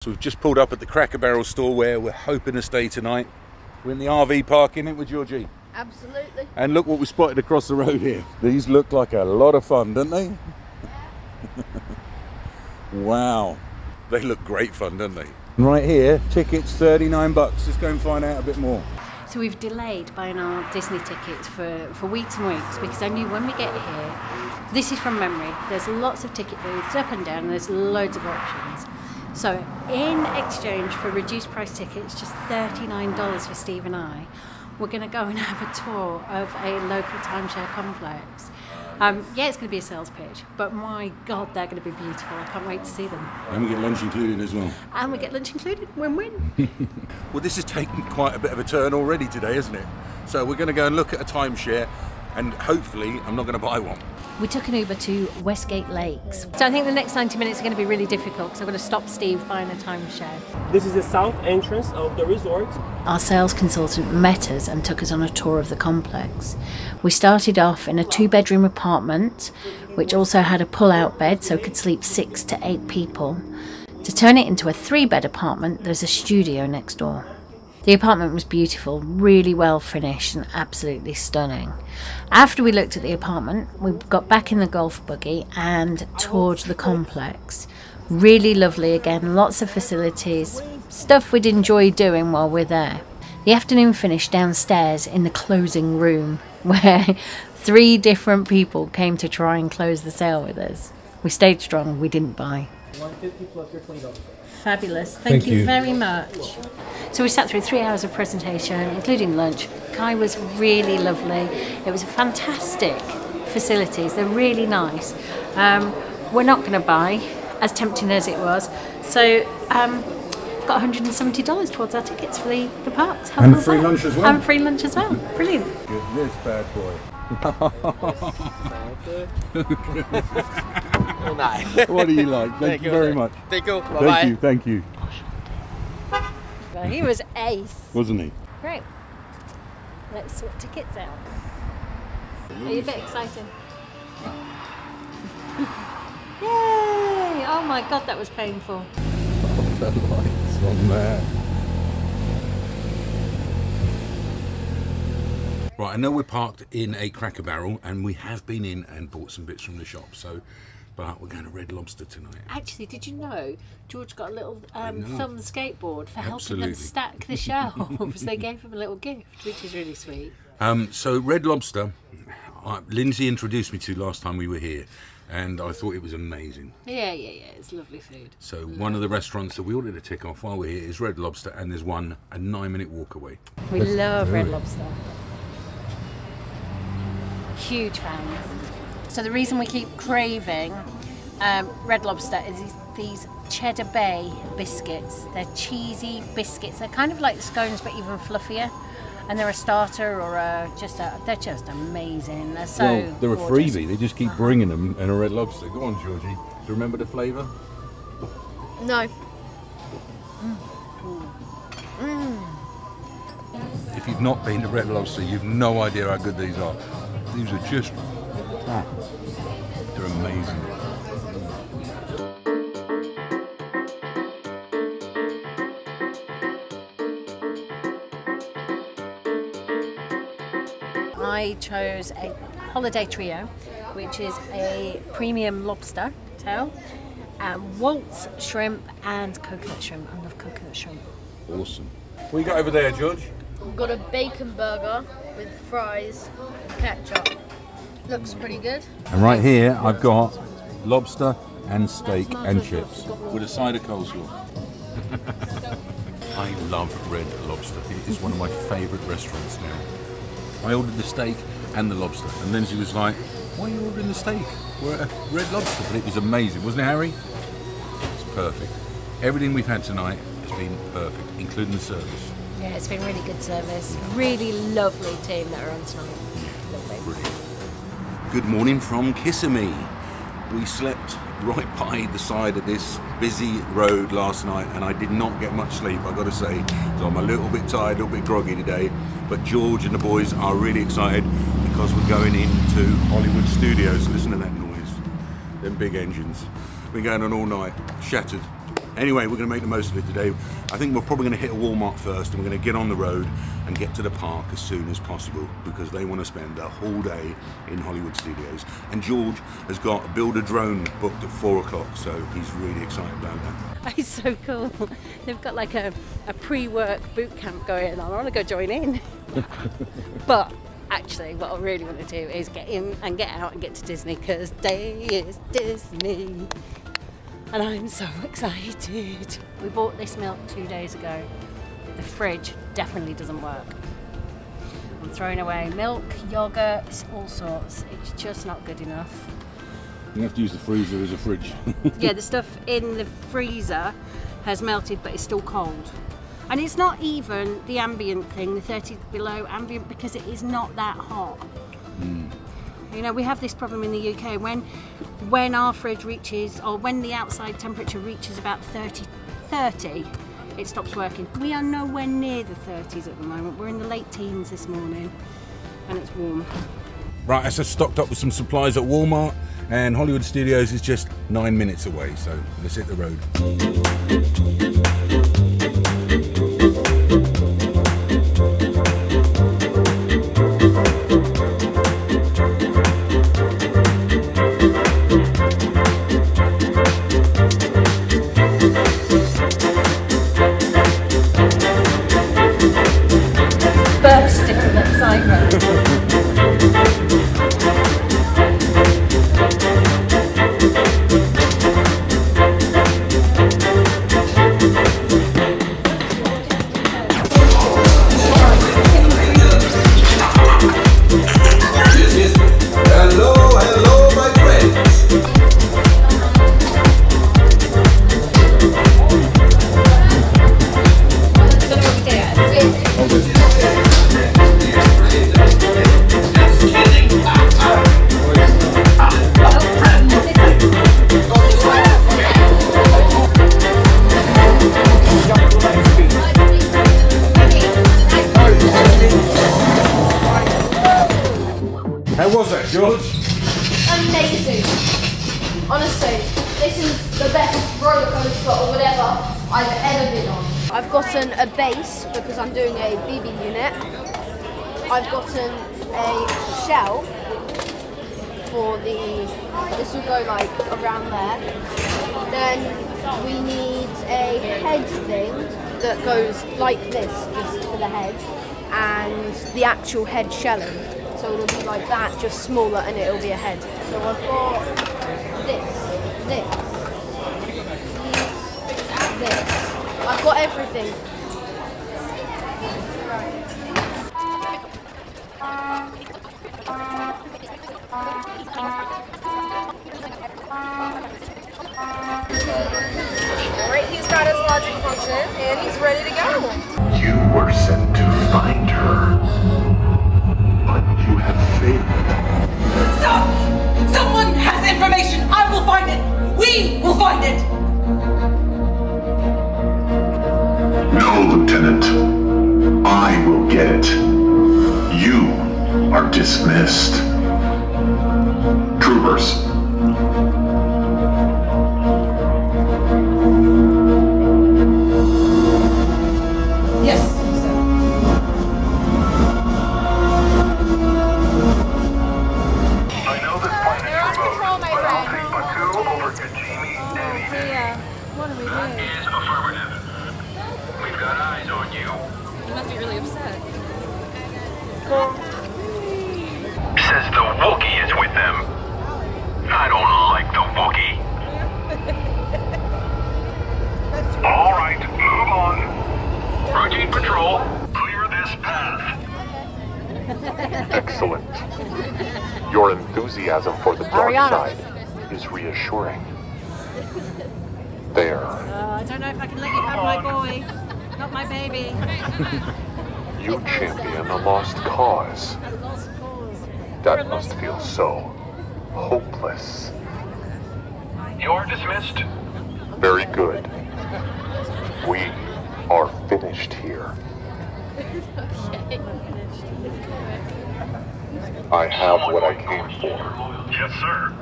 So we've just pulled up at the Cracker Barrel store where we're hoping to stay tonight. We're in the RV park, innit, with Georgie? Absolutely. And look what we spotted across the road here. These look like a lot of fun, don't they? Yeah. Wow. They look great fun, don't they? Right here, tickets $39. Let's go and find out a bit more. So we've delayed buying our Disney tickets for weeks and weeks because I knew when we get here, this is from memory, there's lots of ticket booths up and down and there's loads of options. So in exchange for reduced price tickets, just $39 for Steve and I, we're going to go and have a tour of a local timeshare complex. Yeah, it's going to be a sales pitch, but my God, they're going to be beautiful. I can't wait to see them. And we get lunch included as well. And we get lunch included, win-win. Well, this has taken quite a bit of a turn already today, isn't it? So we're going to go and look at a timeshare and hopefully I'm not going to buy one. We took an Uber to Westgate Lakes. So I think the next 90 minutes are going to be really difficult because I'm going to stop Steve buying a timeshare. This is the south entrance of the resort. Our sales consultant met us and took us on a tour of the complex. We started off in a 2-bedroom apartment, which also had a pull-out bed so could sleep 6 to 8 people. To turn it into a 3-bed apartment, there's a studio next door. The apartment was beautiful, really well finished and absolutely stunning. After we looked at the apartment, we got back in the golf buggy and toured the complex. Really lovely again, lots of facilities, stuff we'd enjoy doing while we're there. The afternoon finished downstairs in the closing room where 3 different people came to try and close the sale with us. We stayed strong, we didn't buy. $150 plus your $20. Fabulous, thank you very much. So we sat through 3 hours of presentation, including lunch. Kai was really lovely. It was fantastic facilities, they're really nice. We're not going to buy, as tempting as it was. So got $170 towards our tickets for the parks. And a free lunch as well. And a free lunch as well, brilliant. Look at this bad boy. What do you like? Thank you very much. Thank you. Bye-bye. Thank you. Well, he was ace. Wasn't he? Right, let's sort tickets out. Are you a bit excited? Yay! Oh my God, that was painful. Oh, the lights on there. Right, I know we're parked in a Cracker Barrel and we have been in and bought some bits from the shop, but we're going to Red Lobster tonight. Actually, did you know George got a little thumb skateboard for helping Absolutely. them stack the shelves? They gave him a little gift, which is really sweet. So Red Lobster, Lindsay introduced me to last time we were here, and I thought it was amazing. Yeah, it's lovely food. So one of the restaurants that we ordered to tick off while we're here is Red Lobster, and there's one a 9-minute walk away. We love Red Lobster. Huge fans. So the reason we keep craving Red Lobster is these Cheddar Bay biscuits. They're cheesy biscuits. They're kind of like the scones but even fluffier. And they're a starter or they're just amazing. They're so Well, they're gorgeous. a freebie. They just keep bringing them in a Red Lobster. Go on, Georgie. Do you remember the flavour? No. If you've not been to Red Lobster, you've no idea how good these are. These are just, they're amazing. I chose a holiday trio, which is a premium lobster tail, waltz shrimp and coconut shrimp. I love coconut shrimp. Awesome. What you got over there, George? We've got a bacon burger with fries and ketchup. Looks pretty good. And right here, I've got lobster and steak and chips with a side of coleslaw. I love Red Lobster. It is one of my favourite restaurants now. I ordered the steak and the lobster, and then she was like, "Why are you ordering the steak? We're at Red Lobster." But it was amazing, wasn't it, Harry? It's perfect. Everything we've had tonight has been perfect, including the service. Yeah, it's been really good service. Really lovely team that are on tonight. Lovely. Brilliant. Good morning from Kissimmee. We slept right by the side of this busy road last night and I did not get much sleep, I've got to say. So I'm a little bit tired, a little bit groggy today. But George and the boys are really excited because we're going into Hollywood Studios. Listen to that noise. Them big engines. Been going on all night. Shattered. Anyway, we're going to make the most of it today. I think we're probably going to hit a Walmart first, and we're going to get on the road and get to the park as soon as possible because they want to spend a whole day in Hollywood Studios. And George has got a build a drone booked at 4 o'clock, so he's really excited about that. It's so cool. They've got like a pre-work boot camp going on. I want to go join in. But actually, what I really want to do is get in and get out and get to Disney because today is Disney. And I'm so excited. We bought this milk 2 days ago. The fridge definitely doesn't work. I'm throwing away milk, yogurts, all sorts. It's just not good enough. You have to use the freezer as a fridge. Yeah, the stuff in the freezer has melted, but it's still cold. And it's not even the ambient thing, the 30 below ambient, because it is not that hot. You know, we have this problem in the UK when our fridge reaches, or when the outside temperature reaches about 30, it stops working. We are nowhere near the 30s at the moment. We're in the late teens this morning, and it's warm. Right, I just stocked up with some supplies at Walmart, and Hollywood Studios is just 9 minutes away, so let's hit the road. Bursting with excitement. How was that, George? Amazing. Honestly, this is the best roller coaster or whatever I've ever been on. I've gotten a base because I'm doing a BB unit. I've gotten a shell for this will go like around there. Then we need a head thing that goes like this, just for the head, and the actual head shelling. So it'll be like that, just smaller, and it'll be a head. So I've got this. I've got everything. Alright, he's got his logic function, and he's ready to go. You were sent to find her, but you have failed. Stop! Someone has information! I will find it! We will find it! No, Lieutenant. I will get it. You are dismissed. Troopers. Yes, I know this planet is remote, but I'll take Baku over Kajimi any day. What do we do? Is affirmative. We've got eyes on you. You must be really upset. Says the Wookiee is with them. I don't like the Wookiee. All right, move on. Routine patrol. Clear this path. Excellent. Your enthusiasm for the dark side is reassuring. There. I don't know if I can let you have my boy, not my baby. You champion a lost cause. A lost cause. That must feel so hopeless. You're dismissed. Very good. We are finished here. I have what I came for. Yes, sir.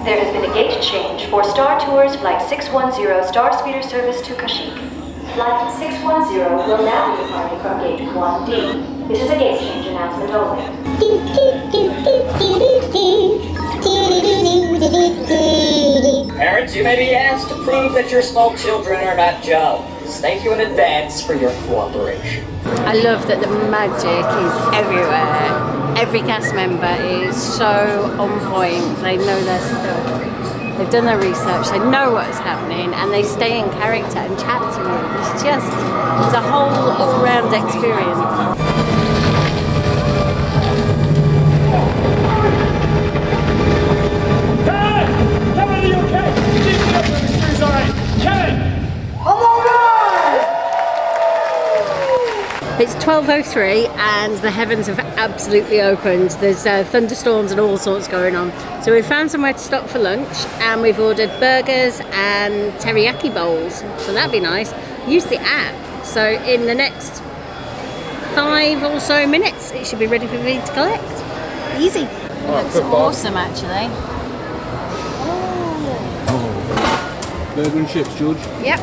There has been a gate change for Star Tours Flight 610 Star Speeder service to Kashyyyk. Flight 610 will now be departing from Gate 1D. This is a gate change announcement only. Parents, you may be asked to prove that your small children are not Jones. Thank you in advance for your cooperation. I love that the magic is everywhere. Every cast member is so on point. They know their stuff. They've done their research, they know what's happening, and they stay in character and chat to you. It's a whole all-round experience. It's 12:03 and the heavens have absolutely opened. There's thunderstorms and all sorts going on. So we found somewhere to stop for lunch and we've ordered burgers and teriyaki bowls. So that'd be nice. Use the app. So in the next 5 or so minutes, it should be ready for me to collect. Easy. It looks awesome actually. Oh. Burger and chips, George? Yep.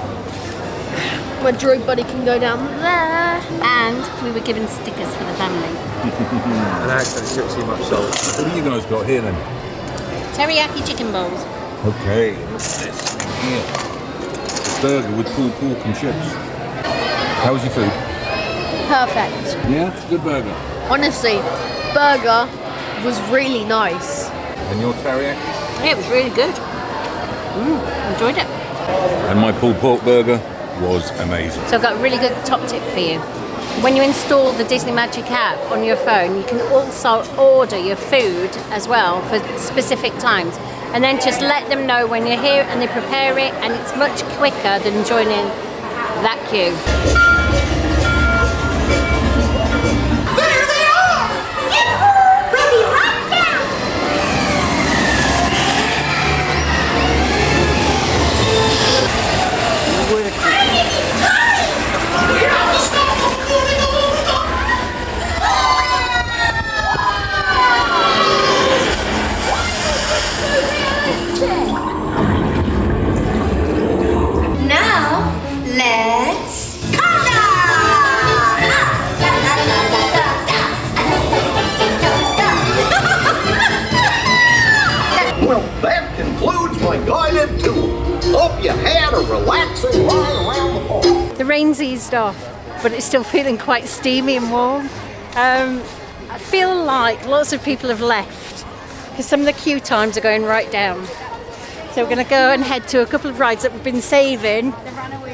My droid buddy can go down there. And we were given stickers for the family. And actually, it's too much salt. What have you guys got here then? Teriyaki chicken bowls. Okay, look at this. Here. A burger with pulled pork and chips. How was your food? Perfect. Yeah, good burger. Honestly, burger was really nice. And your teriyaki? Yeah, it was really good. Enjoyed it. And my pulled pork burger was amazing. So I've got a really good top tip for you. When you install the Disney Magic app on your phone, you can also order your food as well for specific times. And then just let them know when you're here and they prepare it, and it's much quicker than joining that queue. There they are! Ready right now! Now, let's Well, that concludes my guided tour. Hope you had a relaxing ride around the park. The rain's eased off, but it's still feeling quite steamy and warm. I feel like lots of people have left because some of the queue times are going right down. So we're going to go and head to a couple of rides that we've been saving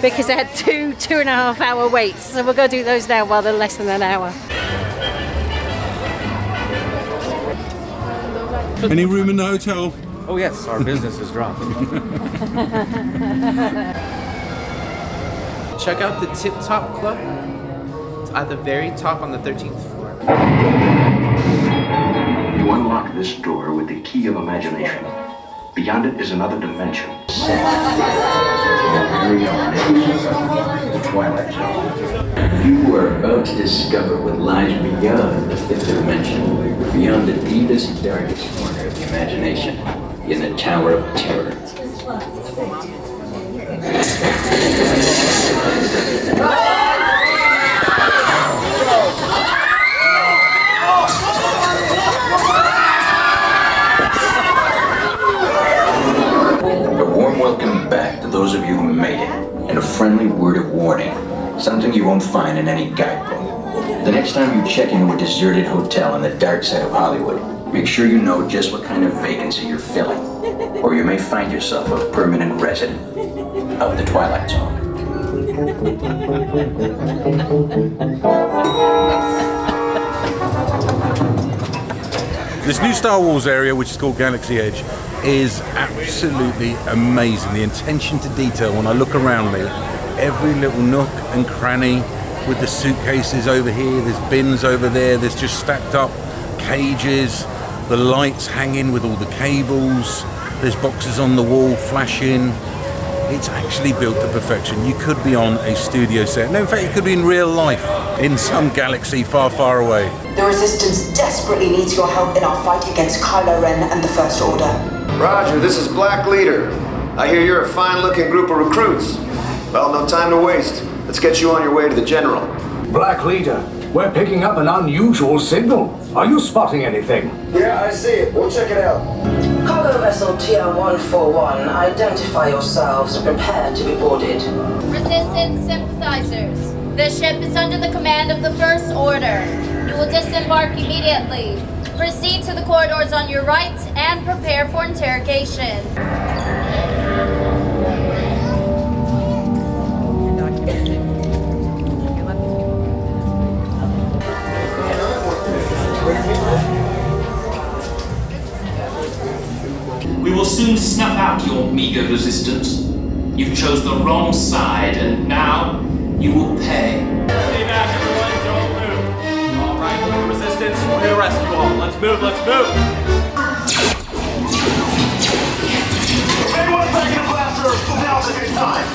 because they had 2.5 hour waits. So we'll go do those now while they're less than an hour. Any room in the hotel? Oh yes, our business is dropped. Check out the Tip Top Club. It's at the very top on the 13th floor. You unlock this door with the key of imagination. Beyond it is another dimension. Very own the Twilight Zone. You are about to discover what lies beyond the fifth dimension, beyond the deepest, darkest corner of the imagination, in the Tower of Terror. A warm welcome back to those of you who made it, and a friendly word of warning. Something you won't find in any guidebook. The next time you check into a deserted hotel on the dark side of Hollywood, make sure you know just what kind of vacancy you're filling, or you may find yourself a permanent resident of the Twilight Zone. This new Star Wars area, which is called Galaxy Edge, is absolutely amazing. The attention to detail when I look around me, every little nook and cranny with the suitcases over here, there's bins over there, there's just stacked up cages, the lights hanging with all the cables, there's boxes on the wall flashing. It's actually built to perfection. You could be on a studio set. No, in fact, you could be in real life in some galaxy far, far away. The Resistance desperately needs your help in our fight against Kylo Ren and the First Order. Roger, this is Black Leader. I hear you're a fine-looking group of recruits. Well, no time to waste. Let's get you on your way to the General. Black Leader, we're picking up an unusual signal. Are you spotting anything? Yeah, I see it. We'll check it out. Cargo vessel TR-141, identify yourselves and prepare to be boarded. Resistance sympathizers. The ship is under the command of the First Order. You will disembark immediately. Proceed to the corridors on your right and prepare for interrogation. We will soon snuff out your meager resistance. You chose the wrong side, and now you will pay. Stay back, everyone. Don't move. All right, resistance. We're gonna arrest you all. Let's move. Let's move. Everyone's back in the blaster. Now's a good time.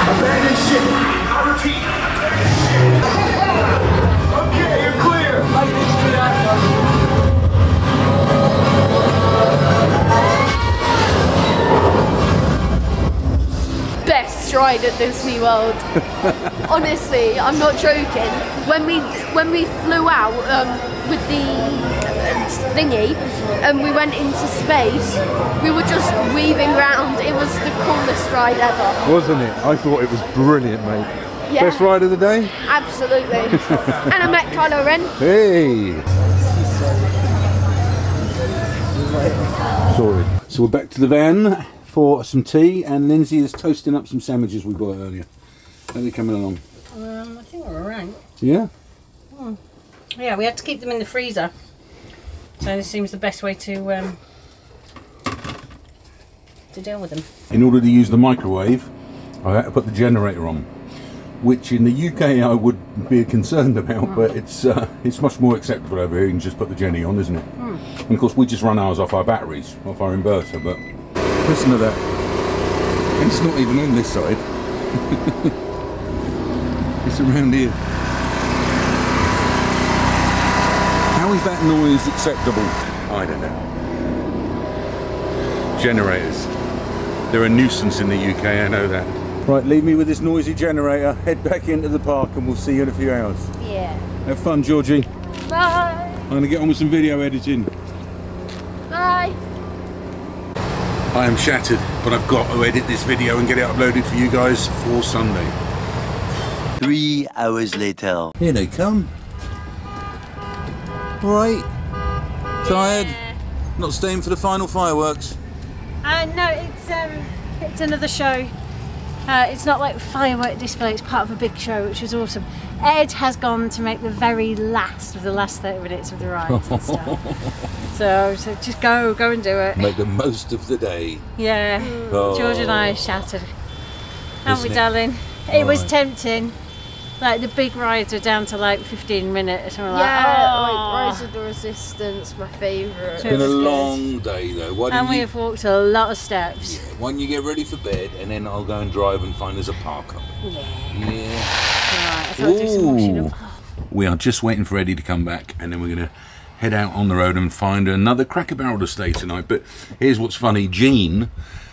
Abandon ship! I repeat, abandon ship! Okay, you're clear! Best ride at Disney World. Honestly, I'm not joking. When we flew out with the thingy and we went into space, we were just weaving round. It was the coolest ride ever. Wasn't it? I thought it was brilliant, mate. Yeah. Best ride of the day? Absolutely. And I met Kylo Ren. Hey! Sorry. So we're back to the van for some tea, and Lindsay is toasting up some sandwiches we bought earlier. How are they coming along? I think we're alright. Yeah? Yeah, we had to keep them in the freezer. So this seems the best way to deal with them. In order to use the microwave, I had to put the generator on, which in the UK I would be concerned about, but it's much more acceptable over here. You can just put the Jenny on, isn't it? And of course we just run ours off our batteries, off our inverter, but listen to that. And it's not even on this side. It's around here. How is that noise acceptable? I don't know. Generators. They're a nuisance in the UK, I know that. Right, leave me with this noisy generator, head back into the park, and we'll see you in a few hours. Yeah. Have fun, Georgie. Bye. I'm going to get on with some video editing. Bye. I am shattered, but I've got to edit this video and get it uploaded for you guys for Sunday. 3 hours later. Here they come. Alright. Tired? Not staying for the final fireworks? No, it's another show. It's not like a firework display, it's part of a big show, which was awesome. Ed has gone to make the very last of the last 30 minutes of the ride and stuff. So just go and do it. Make the most of the day. Yeah. Oh. George and I are shattered. Aren't we, Isn't it? darling? It was tempting. Like the big rides are down to like 15 minutes and we're like, Rise of the Resistance, my favourite. It's been a long day though. And we have walked a lot of steps. Yeah, why don't you get ready for bed and then I'll go and drive and find us a park up. Yeah. Yeah. Right, I thought I'd do some washing up. We are just waiting for Eddie to come back, and then we're going to head out on the road and find another Cracker Barrel to stay tonight. But here's what's funny. Jean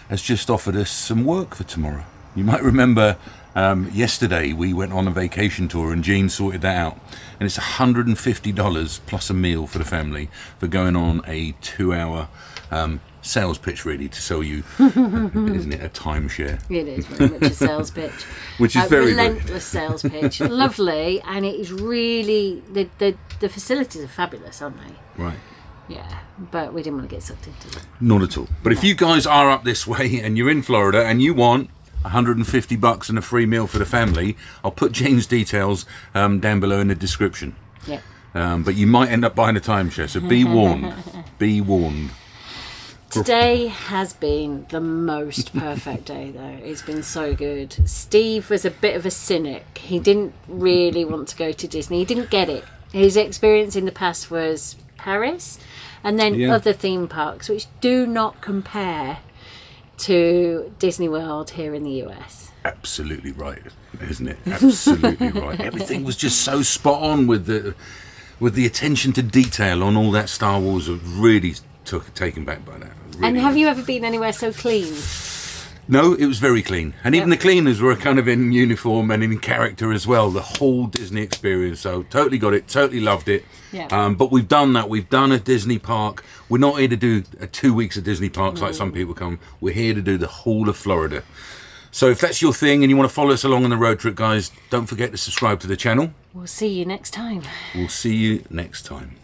has just offered us some work for tomorrow. You might remember yesterday we went on a vacation tour and Jean sorted that out, and it's $150 plus a meal for the family for going on a 2-hour sales pitch, really, to sell you, isn't it, a timeshare? It is very much a sales pitch. Which is very relentless sales pitch. Lovely, and it is really, the facilities are fabulous, aren't they? Right. Yeah, but we didn't want to get sucked into it. Not at all. But if you guys are up this way and you're in Florida and you want $150 and a free meal for the family, I'll put Jane's details down below in the description. Yeah. But you might end up buying a timeshare, so be warned. Be warned. Today has been the most perfect day though. It's been so good. Steve was a bit of a cynic. He didn't really want to go to Disney. He didn't get it. His experience in the past was Paris and then other theme parks which do not compare to Disney World here in the US. Absolutely right, isn't it? Absolutely right. Everything was just so spot on with the attention to detail on all that Star Wars. Really taken back by that. Really. And have you ever been anywhere so clean? No, it was very clean. And even the cleaners were kind of in uniform and in character as well. The whole Disney experience. So totally got it, totally loved it. Yeah. But we've done that. We've done a Disney park. We're not here to do 2 weeks of Disney parks like some people come. We're here to do the whole of Florida. So if that's your thing and you want to follow us along on the road trip, guys, don't forget to subscribe to the channel. We'll see you next time. We'll see you next time.